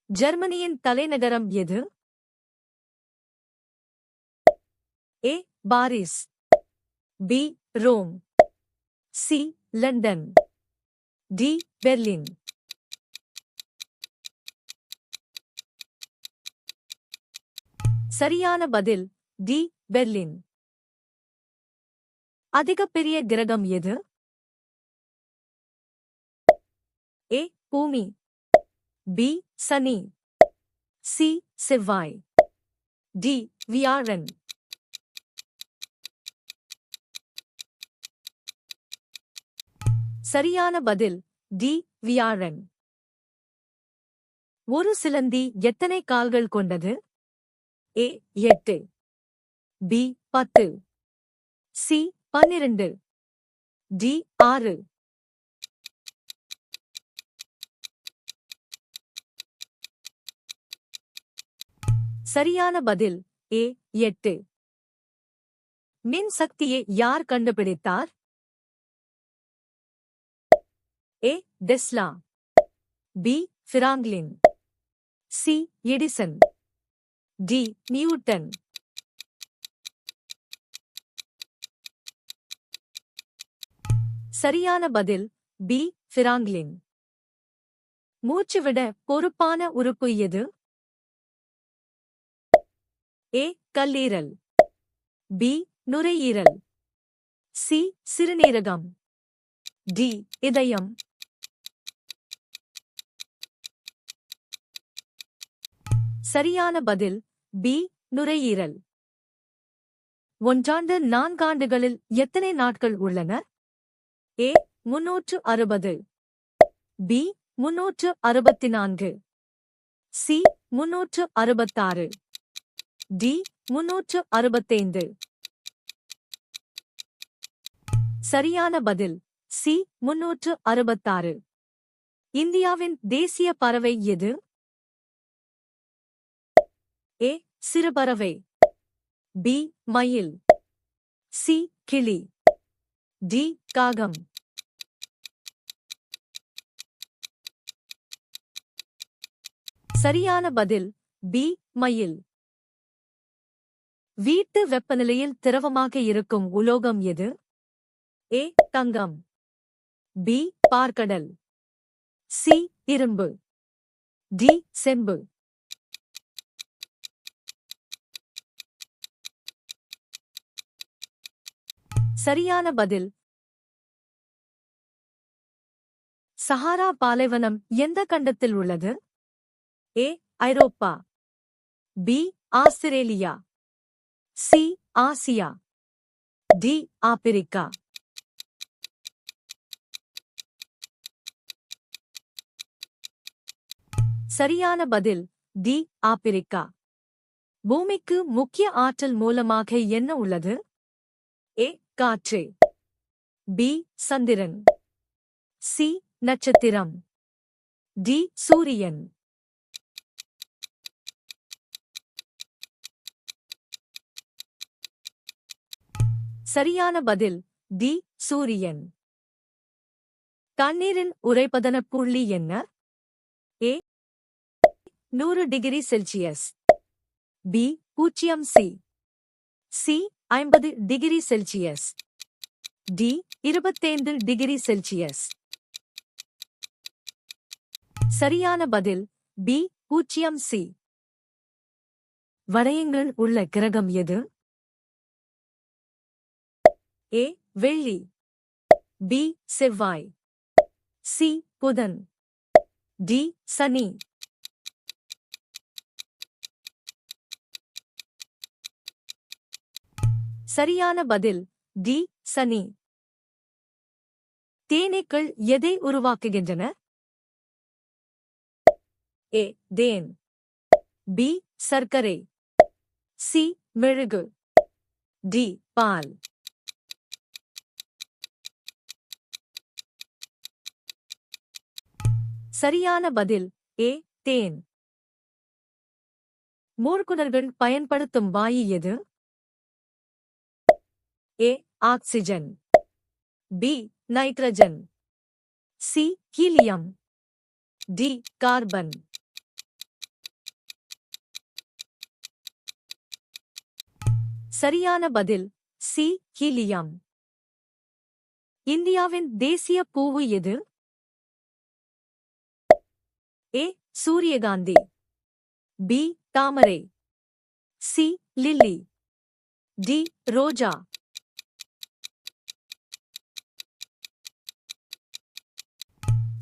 ஜெர்மனியின் தலைநகரம் எது? A. Paris, B. Rome, C. London, D. Berlin. சரியான பதில் டி. பெர்லின். அதிகப்பெரிய கிரகம் எது? ஏ. பூமி, பி. சனி, சி. செவ்வாய், டி. வியாழன். சரியான பதில் டி. வியாழன். ஒரு சிலந்தி எத்தனை கால்கள் கொண்டது? ஏ. 8, பி. 10, சி. 12, டி. 6. சரியான பதில் ஏ. 8. மின் சக்தியை யார் கண்டுபிடித்தார்? A. Tesla, B. Franklin, C. Edison, D. Newton. சரியான பதில் பி. ஃபிராங்க்லின். மூச்சுவிட பொறுப்பான உறுப்பு எது? ஏ. கல்லீரல், பி. நுரையீரல், சி. சிறுநீரகம், டி. இதயம். சரியான பதில் பி. நுரையீரல். ஒன்றாண்டு 4 ஆண்டுகளில் எத்தனை நாட்கள் உள்ளன? ஏ. 360, பி. 364, சி. 366, டி. 365. சரியான பதில் சி. 366. இந்தியாவின் தேசிய பறவை எது? ஏ. சிறுபறவை, பி. மயில், சி. கிளி, டி. காகம். சரியான பதில் பி. மயில். வீட்டு வெப்பநிலையில் திரவமாக இருக்கும் உலோகம் எது? ஏ. தங்கம், பி. பாற்கடல், சி. இரும்பு, டி. செம்பு. சரியான பதில் சஹாரா பாலைவனம் எந்த கண்டத்தில் உள்ளது? A. Europe, B. Australia, C. Asia, D. Africa. சரியான பதில் டி. ஆப்பிரிக்கா. பூமிக்கு முக்கிய ஆற்றல் மூலமாக என்ன உள்ளது? ஏ. காற்று, பி. சந்திரன், சி. நட்சத்திரம், டி. சூரியன். சரியான பதில் டி. சூரியன். தண்ணீரின் உறைபதன புள்ளி என்ன? A. 100 degree Celsius, B. 0 C, C. 50 degree Celsius, D. 25 degree Celsius. சரியான பதில் பி. 0 சி. வளையங்கள் உள்ள கிரகம் எது? ஏ. வெள்ளி, பி. செவ்வாய், சி. புதன், டி. சனி. சரியான பதில் டி. சனி. தேனீக்கள் எதை உருவாக்குகின்றன? ஏ. தேன், பி. சர்க்கரை, சி. மெழுகு, டி. பால். சரியான பதில் ஏ. தேன். மூர்க்குணர்கள் பயன்படுத்தும் வாயு எது? A. Oxygen, B. Nitrogen, C. Helium, D. Carbon. சரியான பதில் சி ஹீலியம். இந்தியாவின் தேசிய பூவு எது? ஏ சூரியகாந்தி, பி தாமரை, சி லில்லி, டி ரோஜா.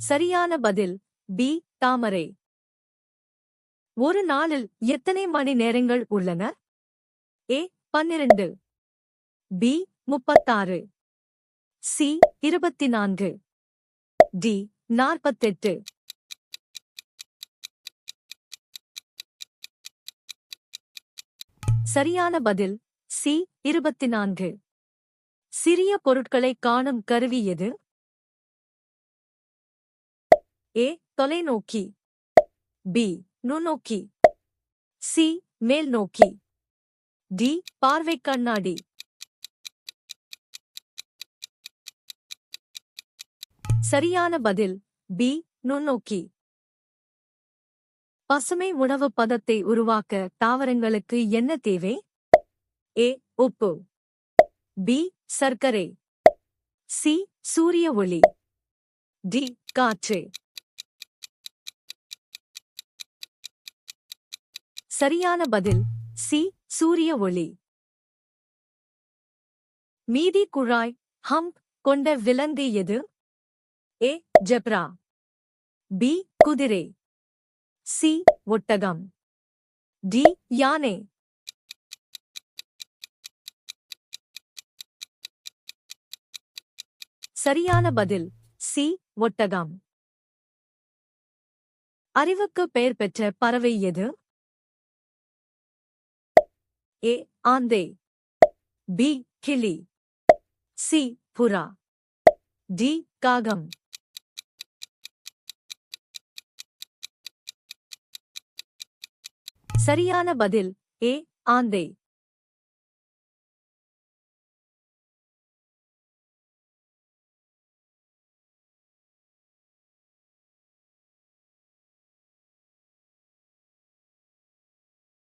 சரியான பதில் பி தாமரை. ஒரு நாளில் எத்தனை மணி நேரங்கள் உள்ளன? ஏ 12, பி 36, சி 24, டி 48. சரியான பதில் சி 24. சிறிய பொருட்களை காணும் கருவி எது? ஏ தொலைநோக்கி, பி நுண்ணோக்கி, சி மேல்நோக்கி, டி பார்வை கண்ணாடி. சரியான பதில் பி நுண்ணோக்கி. பசுமை உணவு பதத்தை உருவாக்க தாவரங்களுக்கு என்ன தேவை? ஏ உப்பு, பி சர்க்கரை, சி சூரிய ஒளி, டி காற்று. சரியான பதில் சி சூரிய ஒளி. மீதி குழாய் ஹம்ப் கொண்ட விலங்கு எது? ஏ ஜெப்ரா, பி குதிரை, சி ஒட்டகம், டி யானை. சரியான பதில் சி ஒட்டகம். அறிவுக்கு பெயர் பெற்ற பறவை எது? ஏ ஆந்தை, பி கிளி, சி புறா, டி காகம். சரியான பதில் ஏ ஆந்தை.